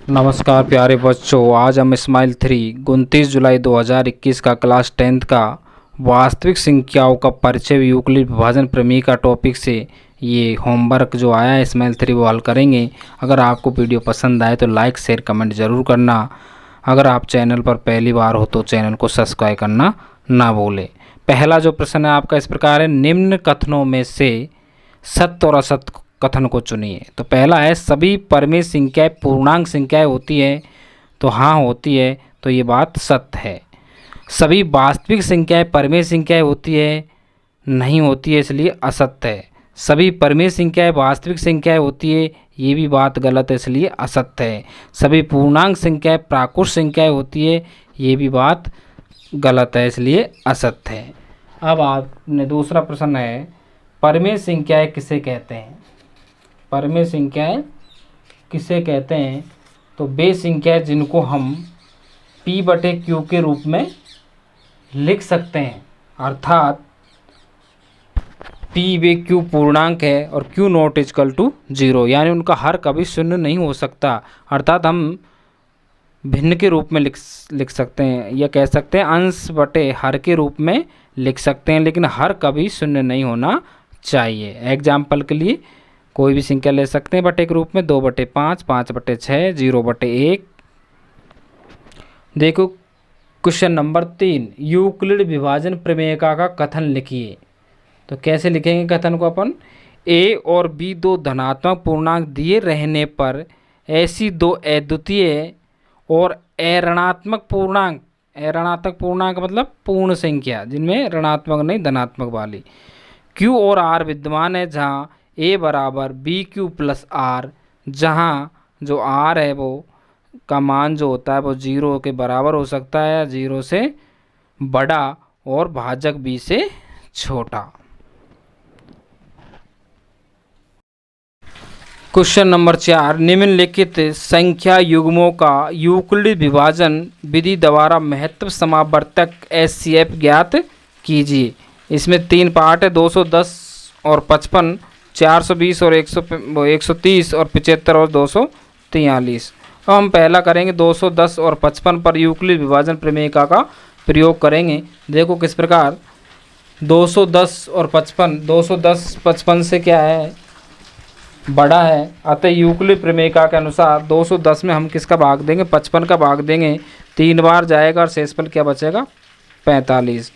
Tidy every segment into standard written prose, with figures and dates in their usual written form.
नमस्कार प्यारे बच्चों, आज हम स्माइल 29 जुलाई 2021 का क्लास 10th का वास्तविक संख्याओं का परिचय यूक्लिड विभाजन प्रमेय का टॉपिक से ये होमवर्क जो आया है स्माइल 3 वो हल करेंगे। अगर आपको वीडियो पसंद आए तो लाइक शेयर कमेंट ज़रूर करना। अगर आप चैनल पर पहली बार हो तो चैनल को सब्सक्राइब करना ना भूलें। पहला जो प्रश्न है आपका इस प्रकार है, निम्न कथनों में से सत्य और असत्य कथन को चुनिए। तो पहला है, सभी परमेय संख्याएं पूर्णांक संख्याएं होती है, तो हाँ होती है, तो ये बात सत्य है। सभी वास्तविक संख्याएं परमेय संख्याएं होती है, नहीं होती है, इसलिए असत्य है। सभी परमेय संख्याएं वास्तविक संख्याएं होती है, ये भी बात गलत है, इसलिए असत्य है। सभी पूर्णांक संख्याएं प्राकृत संख्याएं होती है, ये भी बात गलत है, इसलिए असत्य है। अब आपने दूसरा प्रश्न है, परमेय संख्याएं किसे कहते हैं? परमेय संख्याएं किसे कहते हैं? तो वे संख्याएं जिनको हम P/Q के रूप में लिख सकते हैं, अर्थात P/Q पूर्णांक है और Q नॉट इक्वल टू 0, यानी उनका हर कभी शून्य नहीं हो सकता। अर्थात हम भिन्न के रूप में लिख सकते हैं, या कह सकते हैं अंश बटे हर के रूप में लिख सकते हैं, लेकिन हर कभी शून्य नहीं होना चाहिए। एग्जाम्पल के लिए कोई भी संख्या ले सकते हैं बटे के रूप में, 2/5, 5/6, 0/1। देखो क्वेश्चन नंबर 3, यूक्लिड विभाजन प्रमेय का कथन लिखिए। तो कैसे लिखेंगे कथन को अपन? A और B दो धनात्मक पूर्णांक दिए रहने पर ऐसी दो अद्वितीय और अऋणात्मक पूर्णांक मतलब पूर्ण संख्या जिनमें ऋणात्मक नहीं धनात्मक वाली Q और R विद्यमान है, जहाँ A बराबर BQ प्लस R, जहाँ जो R है वो का मान जो होता है वो 0 के बराबर हो सकता है, 0 से बड़ा और भाजक B से छोटा। क्वेश्चन नंबर 4, निम्नलिखित संख्या युग्मों का यूक्लिड विभाजन विधि द्वारा महत्व समावर्तक HCF ज्ञात कीजिए। इसमें 3 पार्ट है, 210 और 55, 420 और 130 और 75 और 243। अब हम पहला करेंगे 210 और 55 पर यूक्लिड विभाजन प्रमेय का प्रयोग करेंगे। देखो किस प्रकार 210 और 55, 210 55 से क्या है, बड़ा है, अतः यूक्लिड प्रमेय के अनुसार 210 में हम किसका भाग देंगे? 55 का भाग देंगे। 3 बार जाएगा और शेषफल क्या बचेगा? 45।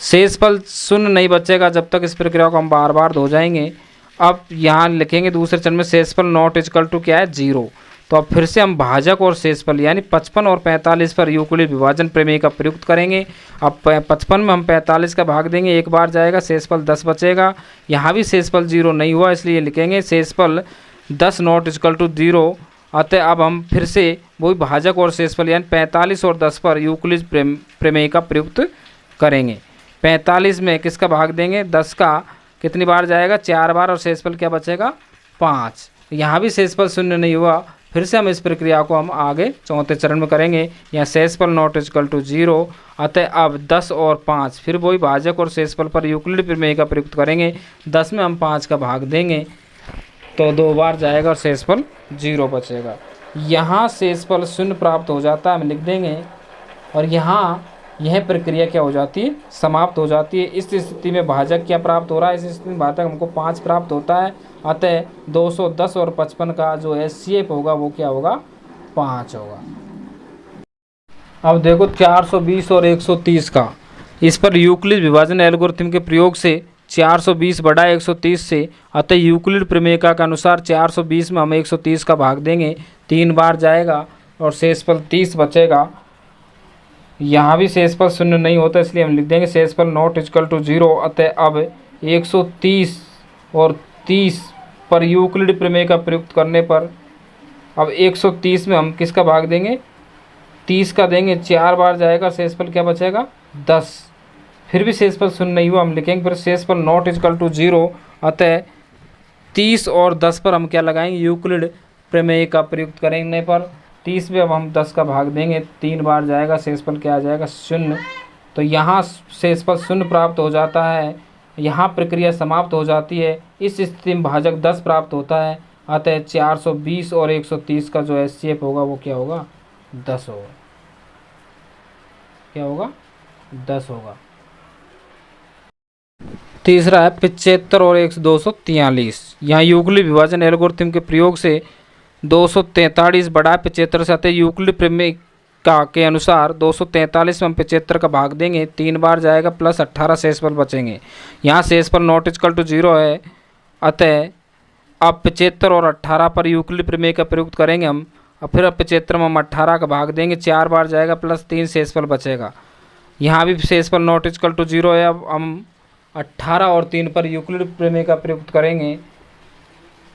शेषफल शून्य नहीं बचेगा जब तक इस प्रक्रिया को हम बार बार धो जाएंगे। अब यहाँ लिखेंगे दूसरे चरण में शेषफल नॉट इक्वल टू क्या है? 0। तो अब फिर से हम भाजक और शेषफल यानी 55 और 45 पर यूक्लिड विभाजन प्रमेय का प्रयुक्त करेंगे। अब 55 में हम 45 का भाग देंगे, 1 बार जाएगा, शेषफल 10 बचेगा। यहाँ भी शेषफल 0 नहीं हुआ, इसलिए लिखेंगे शेषफल 10 नॉट इक्वल टू 0। अतः अब हम फिर से वही भाजक और शेषफल यानी 45 और 10 पर यूक्लिड प्रमेय का प्रयुक्त करेंगे। 45 में किसका भाग देंगे? 10 का कितनी बार जाएगा? 4 बार, और शेषफल क्या बचेगा? 5। यहाँ भी शेषफल शून्य नहीं हुआ, फिर से हम इस प्रक्रिया को हम आगे चौथे चरण में करेंगे। यहाँ शेषफल नॉट इक्वल टू 0। अतः अब 10 और 5 फिर वही भाजक और शेषफल पर यूक्लिड प्रमेय का प्रयुक्त करेंगे। 10 में हम 5 का भाग देंगे तो 2 बार जाएगा और शेषफल 0 बचेगा। यहाँ शेषफल 0 प्राप्त हो जाता है, हम लिख देंगे, और यहाँ यह प्रक्रिया क्या हो जाती है? समाप्त हो जाती है। इस स्थिति में भाजक क्या प्राप्त हो रहा है? इस स्थिति में भाजक हमको 5 प्राप्त होता है। अतः 210 और 55 का जो HCF होगा वो क्या होगा? 5 होगा। अब देखो 420 और 130 का, इस पर यूक्लिड विभाजन एल्गोरिथम के प्रयोग से 420 बड़ा 130 से, अतः यूक्लिड प्रमेय के अनुसार 420 में हम 130 का भाग देंगे, 3 बार जाएगा और शेषफल 30 बचेगा। यहाँ भी शेषफल शून्य नहीं होता, इसलिए हम लिख देंगे शेषफल नॉट इक्वल टू 0। अतः अब 130 और 30 पर यूक्लिड प्रमेय का प्रयुक्त करने पर अब 130 में हम किसका भाग देंगे? 30 का देंगे, 4 बार जाएगा, शेषफल क्या बचेगा? 10। फिर भी शेषफल शून्य नहीं हुआ, हम लिखेंगे फिर शेषफल नॉट इक्वल टू 0। अतः 30 और 10 पर हम क्या लगाएंगे? यूक्लिड प्रमेय का प्रयुक्त करने पर 30 में अब हम 10 का भाग देंगे, 3 बार जाएगा, शेषफल क्या आ जाएगा? 0। तो यहाँ शेषफल 0 प्राप्त हो जाता है, यहाँ प्रक्रिया समाप्त हो जाती है। इस स्थिति में भाजक 10 प्राप्त होता है। अतः 420 और 130 का जो HCF होगा वो क्या होगा, 10 होगा। क्या होगा, 10 होगा। तीसरा है 75 और 243। यहाँ यूक्लिड विभाजन एल्गोरिथम के प्रयोग से 243 बड़ा 75 से अतः यूक्लिड प्रमेय का के अनुसार 243 में हम 75 का भाग देंगे, 3 बार जाएगा, प्लस 18 शेषफल बचेंगे। यहाँ शेषफल नॉट इक्वल टू 0 है, अतः अब 75 और 18 पर यूक्लिड प्रमेय का प्रयोग करेंगे हम। और फिर अब 75 में हम 18 का भाग देंगे, 4 बार जाएगा, प्लस 3 शेषफल बचेगा। यहाँ भी शेषफल नॉट इक्वल टू 0 है। अब हम 18 और 3 पर यूक्लिड प्रमेय का प्रयोग करेंगे,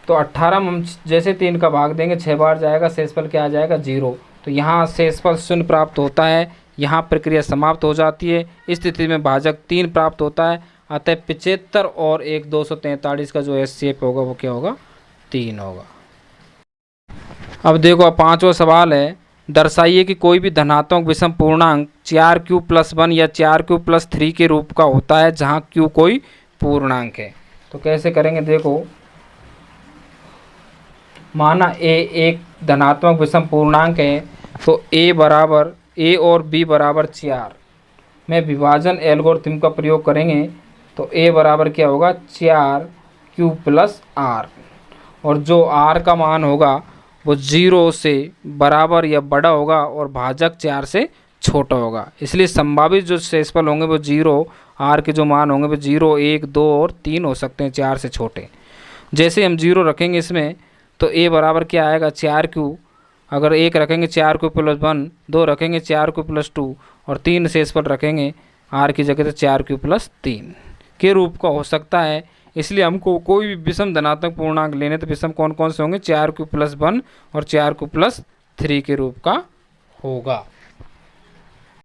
तो 18 में हम जैसे 3 का भाग देंगे, 6 बार जाएगा, शेषफल क्या आ जाएगा, 0। तो यहाँ शेषफल 0 प्राप्त होता है। यहाँ प्रक्रिया समाप्त हो जाती है। इस स्थिति में भाजक 3 प्राप्त होता है। अतः 75 और 243 का जो HCF होगा वो क्या होगा, 3 होगा। अब देखो, अब 5वां सवाल है, दर्शाइए कि कोई भी धनात्मक विषम पूर्णांक 4q + 1 या 4q + 3 के रूप का होता है जहाँ q कोई पूर्णांक है। तो कैसे करेंगे, देखो, माना a एक धनात्मक विषम पूर्णांक है, तो a और b बराबर 4 में विभाजन एल्गोरिथम का प्रयोग करेंगे। तो a बराबर क्या होगा, 4q + r, और जो r का मान होगा वो 0 से बराबर या बड़ा होगा और भाजक 4 से छोटा होगा। इसलिए संभावित जो शेषफल होंगे वो 0, r के जो मान होंगे वो 0, 1, 2 और 3 हो सकते हैं 4 से छोटे। जैसे हम 0 रखेंगे इसमें, तो a बराबर क्या आएगा, 4q, अगर 1 रखेंगे 4q + 1, 2 रखेंगे 4q + 2 और 3 शेषफल रखेंगे r की जगह, तो 4q + 3 के रूप का हो सकता है। इसलिए हमको कोई भी विषम धनात्मक पूर्णांक लेने, तो विषम कौन कौन से होंगे, 4q + 1 और 4q + 3 के रूप का होगा।